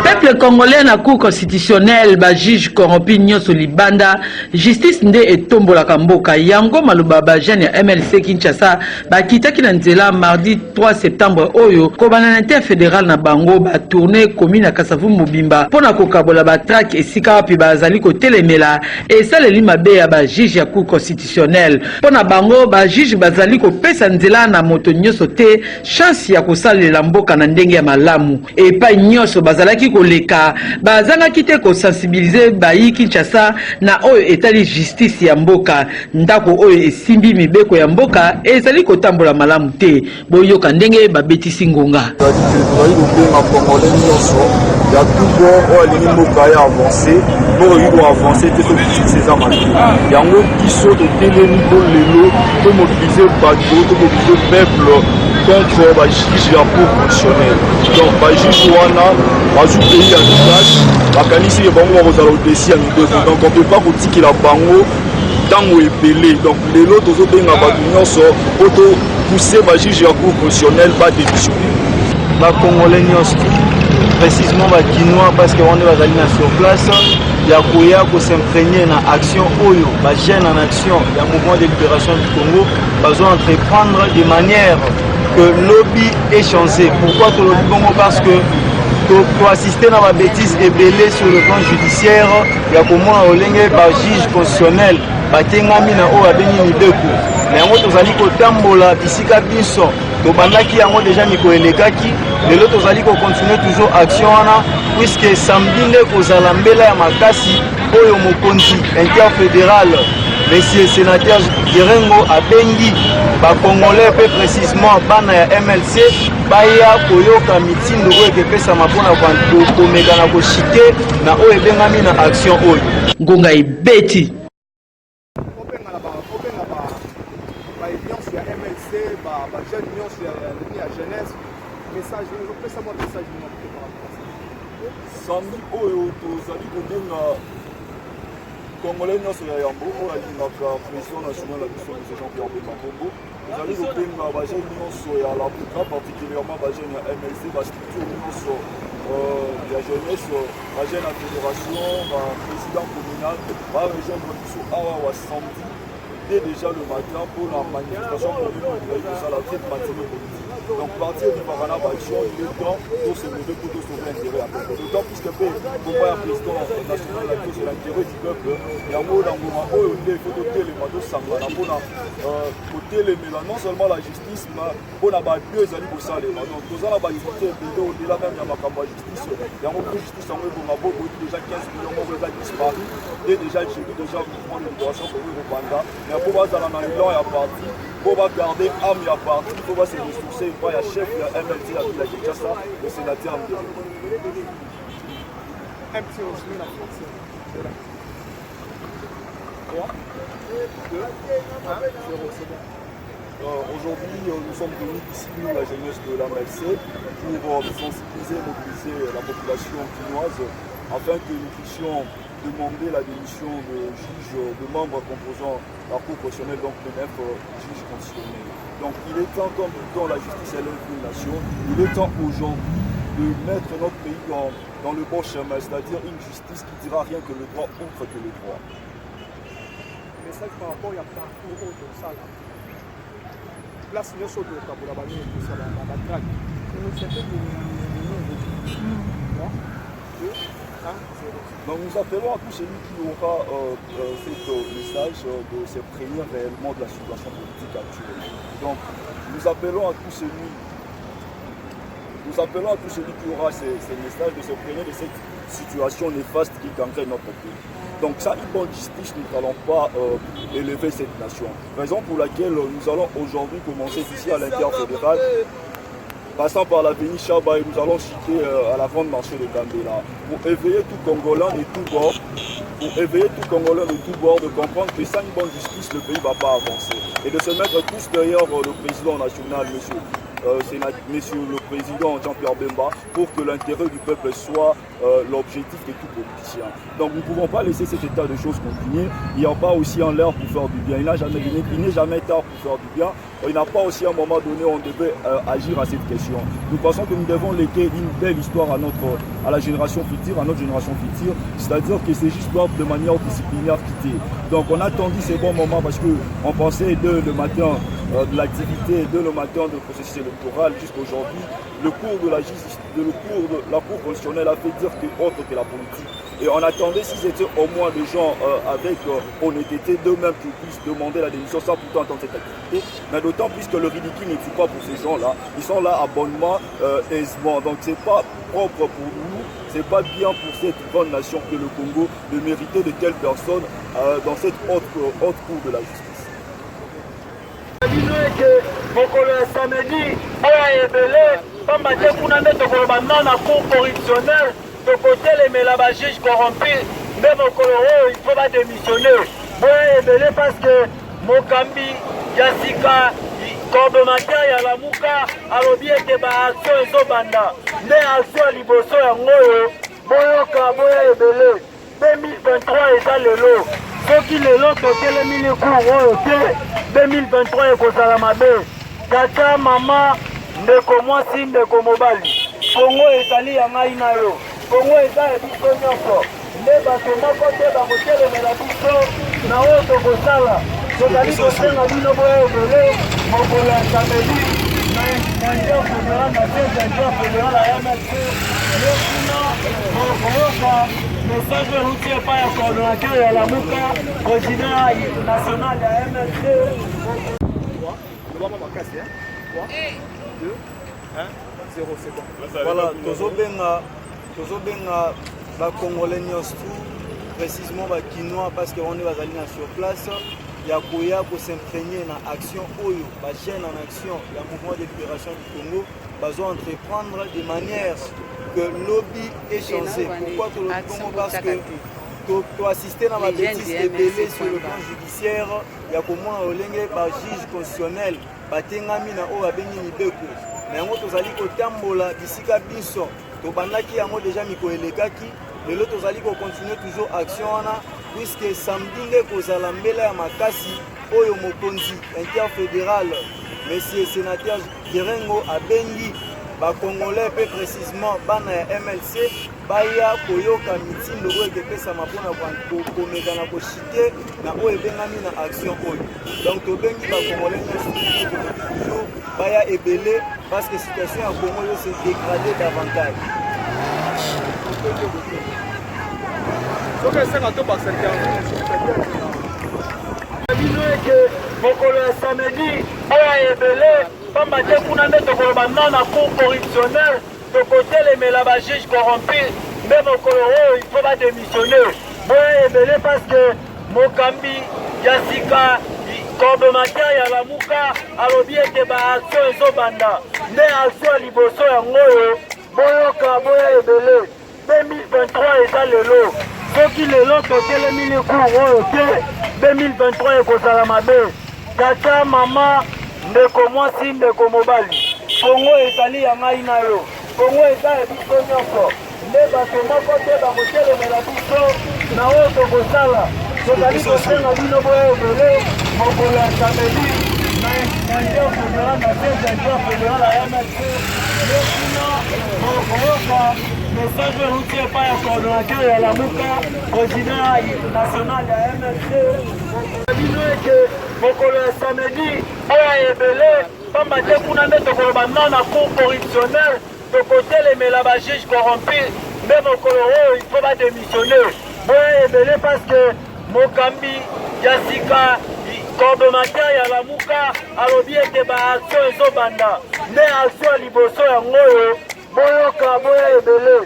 Peuple congolais na cour constitutionnelle ba juge corrompu nyonso libanda justice nde etombola kamboka yango maloba ba jeune ya MLC Kinshasa ba kitaki na nzela mardi 3 septembre oyo kobana na inter fédéral na bango ba tourner commune ya Kasavu Mobimba pona kokabola ba track esika wapi bazali kotelemela esaleli mabe ya ba juge ya cour constitutionnelle pona bango ba juge bazali kopesa nzela na moto nyonso te chance ya kosalela mboka na ndenge ya malamu epai nyonso bazalaki koleka bazangaki te kosensibilize bayi Kinshasa na oyo etali justice ya mboka ndako oyo esimbi mibeko ya mboka ezali kotambola malamu te boyoka ndenge babetisi ngonga il y a tout bon, oh, les mots avancé, bon, ils doivent avancer, tout ces armes. Il y a un autre qui saute au téléniveau, les lots, pour mobiliser le bateau, pour mobiliser le peuple contre le juge la cour fonctionnelle. Donc, le juge Wana, le juge pays en place, la canisse est bon, on va au décis à nous deux. Donc, on ne peut pas critiquer la bango dans le épelé. Donc, les lots, tous autres, pour pousser le juge la cour fonctionnelle, pas démissionner. La Congolais, précisément les Guinois parce qu'on est sur place, il y a qu'on s'imprégner dans l'action Oyo, les jeunes en action, il y a un mouvement de libération du Congo, besoin d'entreprendre de manière que le lobby est changé. Pourquoi tout le lobby? Parce que pour assister à la bêtise et belé sur le plan judiciaire, il y a comment on est juge constitutionnel, batengami na o abeni ni deux coups. Mais on tozali ko tambola bisika biso, to bandaki yango déjà niko elekaki, mais l'autre tozali ko continuer toujours action wana puisque samedi nde kozala mbela ya makasi oyo mokonzi interfédéral monsieur sénateur Gerengo abengi ba congolais pe précisément bana ya MLC baya koyoka mitindo oyo ekepesa mapona kwa komeka na koshite na oyo ebengami na action oyo ngonga ibeti samedi oyo tozali kobenga congolais nyonso ya yambo oyo alingaka président national ya biso monsieur Jean-Pierre Bemba Kombo tozali kobenga bajeune nyonso ya labuka particulièrement bajeune ya MLC bastructure nyonso ya jeunesse bajeune ya fédération baprésident communal barejoindre biso awa wa samedi dès déjà le matin pour la manifestation commune kosala toute matinée politique. Donc partir du Parana Baction, il est temps pour se lever pour sauver l'intérêt à peuple. D'autant plus que pour moi, un président national, c'est l'intérêt du peuple. Il y a un mot dans le moment où il faut doter les matos sanglants. Pour côté les mélans, non seulement la justice, mais pour la mieux aller pour ça. Donc nous allons discuter au-delà même de la justice. Il y a un mot de justice en vrai pour ma boue, déjà 15 millions de gens disparus. Et déjà, j'ai vu déjà prendre une libération pour le Rwanda. Mais pour moi, dans la il y a parti. Pour garder âme à partir, il faut se ressourcer, il y a chef de MLT à la Kinshasa, le sénateur Amdé. Aujourd'hui, nous sommes venus ici, nous, la jeunesse de l'AMLC, pour sensibiliser et mobiliser la population quinoise afin que nous puissions demander la démission de juges, de membres composant la cour constitutionnelle, donc de 9 juges constitutionnels. Donc il est temps, comme dans la justice elle est une nation, il est temps aujourd'hui de mettre notre pays dans le bon chemin, c'est-à-dire une justice qui dira rien que le droit autre que le droit. Le message par rapport à parcours de ça, place nous sommes au Kaboula, nous sommes à la traque. Donc nous appelons à tous celui qui aura fait message de se prévenir réellement de la situation politique actuelle. Donc nous appelons à tous celui qui aura ces messages de se prévenir de cette situation néfaste qui gangrène notre pays. Donc ça, une bonne justice, nous n'allons pas élever cette nation. Raison pour laquelle nous allons aujourd'hui commencer ici à l'interfédéral. Passant par l'avenue Chabaye, nous allons chuter à la grande marché de Gambela pour éveiller tout Congolais de tout bord, de comprendre que sans une bonne justice, le pays ne va pas avancer. Et de se mettre tous derrière le président national, M. Monsieur le Président Jean-Pierre Bemba pour que l'intérêt du peuple soit l'objectif de tout politicien. Donc nous ne pouvons pas laisser cet état de choses continuer. Il n'y a pas aussi en l'air pour faire du bien. Il n'est jamais tard pour faire du bien. Il n'a pas aussi à un moment donné on devait agir à cette question. Nous pensons que nous devons léguer une belle histoire à la génération future, à notre génération future, c'est-à-dire que ces juste doivent de manière disciplinaire quitter. Donc on a attendu ces bons moments parce qu'on pensait dès le matin de l'activité, dès le matin du processus électoral jusqu'à aujourd'hui, le cours de la justice, le cours de la Cour constitutionnelle a fait dire que autre que la politique. Et on attendait s'ils étaient au moins des gens avec honnêteté d'eux-mêmes qui puissent demander la démission sans pourtant entendre cette activité. Mais d'autant plus que le ridicule ne tue pas pour ces gens-là. Ils sont là à bonnement, aisement. Donc c'est pas propre pour nous, c'est pas bien pour cette grande nation que le Congo de mériter de telles personnes dans cette haute cour de la justice. mokolo ya samedi oyo ebele pamba te kuna nde tokoloba non na cour correctionnelle tokotelemela bajuge corrompi nde mokolo oyo ifo badémissionne oyo ebele parce que mokambi ya sika coordonnateur ya lamuka alobi ete baaction ezobanda nde action ya liboso yango oyo boyoka boya ebele 2023 eza lelo soki lelo totelemi likour oyo te 2023 ekozala mabe tata mama ndeko mwasi ndeko mobali kongo ezali ya ngai na yo kongo eza ya biso nyonso nde bato moko te bakotelemela biso na oyo tokosala tozali kosenga bino boya ebele mokolo ya samedi na inter fédéral na siège inter fédéral ya MLC yo kuna koyoka message euti epai ya coordonnateur ya lamuka président national ya MLC. Voilà, tozobenga bakongolais nyonso précisément bakinois parce que on est bazali na sur place ya koya s'imprégner na action oyo bachaîne en action ya mouvement de libération du Congo bazo entreprendre de manière que lobby est changé. Pourquoi tout le Congo? Parce que tu assisté dans ma bêtise ébélée sur le plan judiciaire ya komona olenge ba juge constitutionnel batengami na oyo abengi mibeko na yango tozali kotambola bisika biso tobandaki yango déjà miko elekaki lelo tozali continuer toujours action wana puisque samedi nde kozala mbela ya makasi oyo mokonzi interfédéral monsieur sénateur Gerengo abengi bakongolais pe précisément bana ya MLC baya koyoka mitindo oyo ekepesama mpona komeka na kochite na oyo ebengami na action oyo. Donc tobengi bakongolais nyonso toujours baya ebele parce que situation ya Congo yo se dégrader davantage. bino eke mokolo ya samedi oyo ebele pamba te kuna nde tokoloba non na cour correctionnelle tokotelemela bajuge corrompi nde mokolo oyo ifo badémissionne oyo ebele parce que mokambi ya sika coordonnateur ya lamuka alobi ete baaction ezobanda nde action ya liboso yango oyo boyoka boya ebele 2023 eza lelo soki lelo totelemi likour oyo te 2023 ekozala mabe tata mama ndeko mwasi ndeko mobali kongo ezali ya ngai na yo kongo eza ya biso nyonso nde bato moko te bakotelemela biso na oyo tokosala tozali kosenga bino boya ebele mokolo ya samedi na inter fédéral na siège inter fédéral ya MLC yo kuna koyoka message euti epai ya coordonnateur ya lamuka président national ya MLC bino eke mokolo ya samedi oyo ebele pamba te kuna nde tokoloba non na cour correctionnelle tokotelemela bajuge corrompi nde mokolo oyo ifo badémissionne oyo ebele parce que mokambi ya sika coordonnateur ya lamuka alobi ete baaction ezobanda nde action ya liboso yango oyo boyoka boya ebele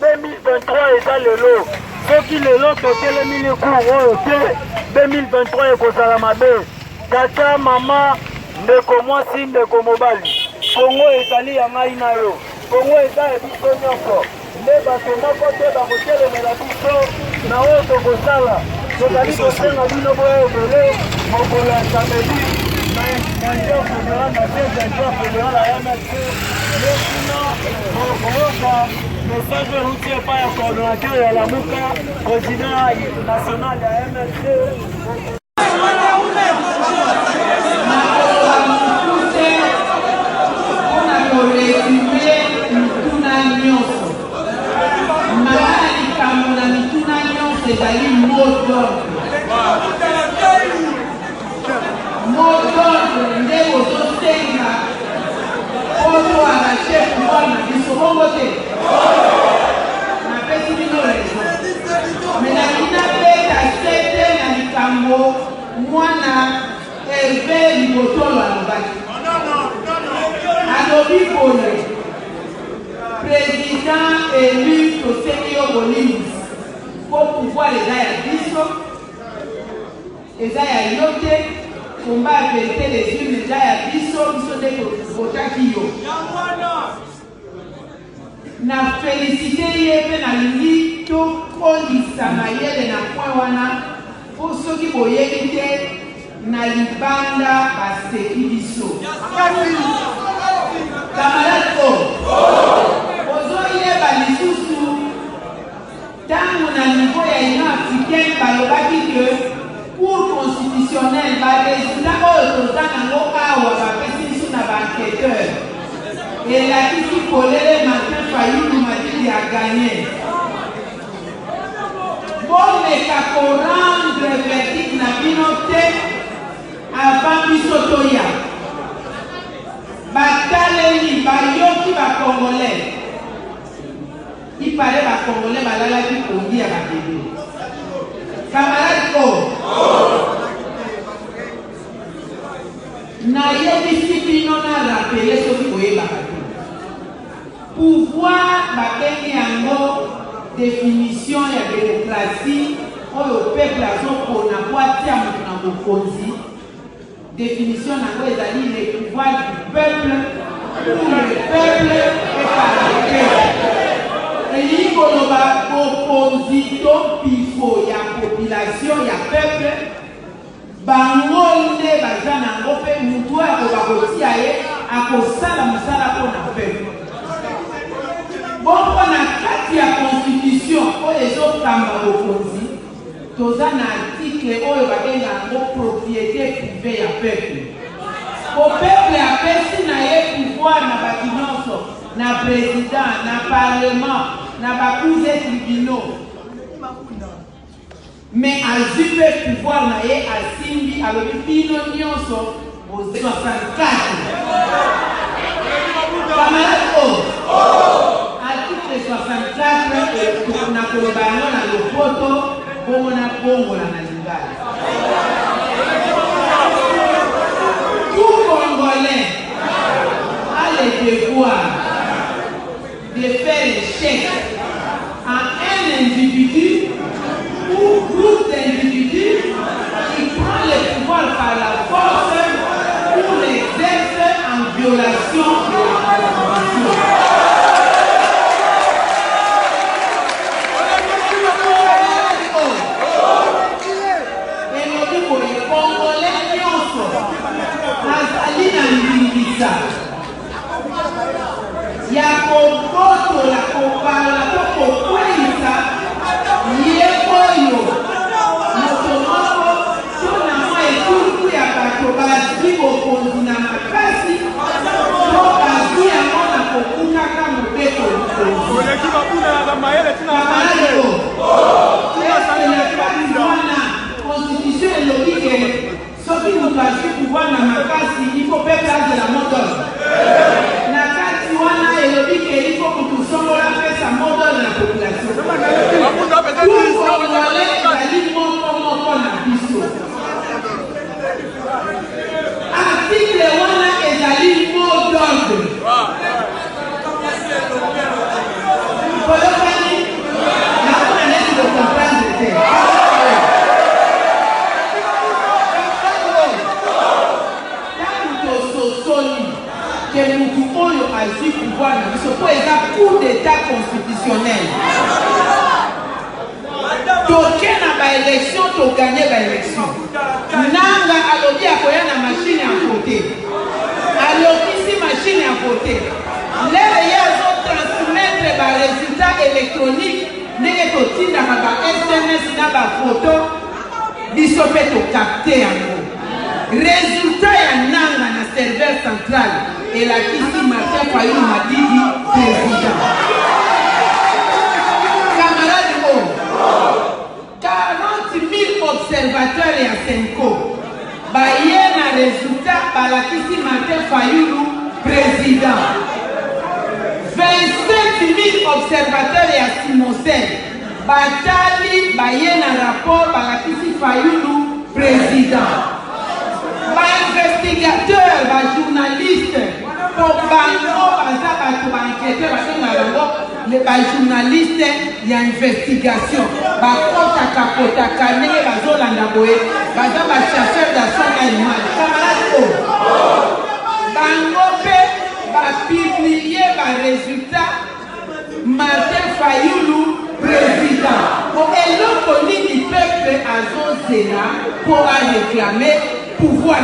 2023 eza lelo soki lelo totelemi likour oyo te 2023 ekozala mabe tata mama ndeko mwasi ndeko mobali kongo ezali ya ngai na yo kongo eza ya biso nyonso nde bato moko te bakotelemela biso na oyo tokosala tozali kosenga bino boya ebele mokolo ya samedi na directeur fédéral na directeur fédéral ya MLC lesina koyoka message routier pa ya coordonnateur ya Lamuka président national ya MLC. ezali modordre nde ozosenga oyo arache pouvoir na biso bongo te napesi bino rezo me nakina beta sete na likambo mwana herve libotolo alobaki alobi boye président élu tosengi yo bolimbisi pour pouvoir les aider à biso, les aider à yote, combat vérité les yeux, les aider à biso, biso de Kotakiyo. Na félicité yebe na lingi to kolisa na yele na kwewana, pour ceux qui boyeli te na libanda baseki biso. Camarade ko, ozo yeba lisusu. Tant na niveau ya Union africaine balobaki que cour constitutionnelle résultat oyo toza nango awa bapesi biso na baenquêteur elakisi polele Martin Fayulu Madidi a gagné bomeka korendre verdict na bino te avant biso toya bataleli bayoki bacongolais. Il paraît que les Congolais qui conduit à la bébé. Camarade Ko, nayebi bino na rappelé ce qui pouvait bakato. Pouvoir bakengi yango définition ya démocratie oyo le peuple azokona po atia moto na bokonzi. Définition nango ezali le pouvoir du peuple pour le peuple et par le peuple. Et koloba opposition pifo ya population ya peuple bango nde baza nango mpe mutu akoba kotia ye akosala mosala mpona peuple bongo na kati ya constitution oyo ezokamba bokonzi toza na article oyo babenga yango propriété privée ya peuple po peuple apesi na ye pouvoir na bato nyonso na président na parlement na bakuze tribunaux mais azwi mpe pouvoir na ye asimbi alobi bino nyonso aux 64 camarade o article 64 na koloba yango na lopoto bongo na bongola na lingala tout congolais a le devoir de faire échec à un individu ou groupe d'individus qui prend le pouvoir par la force ou l'exerce en violation de la Constitution. Et nous disons que les Congolais nyonso azali na ndingisa ya kobotola kopala to kokweyisa ye oyo moto moko to na mwa etuku ya bato bazwi bokonzi na makasi to bazwi yango na kokukaka mobeko wana constitution elobi ke soki moto azwi pouvoir na makasi il faut peuple azela modole na kati wana elobi ke il faut kutu songola pesa modole na population tukongole ezali moko na biso article wana ezali mot d'ordre kolokani nakona neti kocomprendre te que mutu oyo azwi pouvoir na biso po eza coup d'état constitutionnel toke na baélection toganye baélection nanga alobi akoya na machine ya vote voté. Les gens transmettre les résultats électroniques, les totindaka ba SMS na ba photo, biso pe to capter yango. Résultat ya nanga na serveur central et la kisi Martin Fayulu Madidi président. Camarade O, 40 000 observateurs et à Senko. Baye na résultat balakisi Martin Fayulu président. 27 000 observateurs et à Simosel. Batali baye na rapport balakisi Fayulu président. Investigateur, journaliste, pour les journalistes, il y a investigation. Chasseur d'assaut animal. Publier les résultats. Martin Fayulu, président. Et l'autre du peuple à Zozéna pour réclamer pouvoir.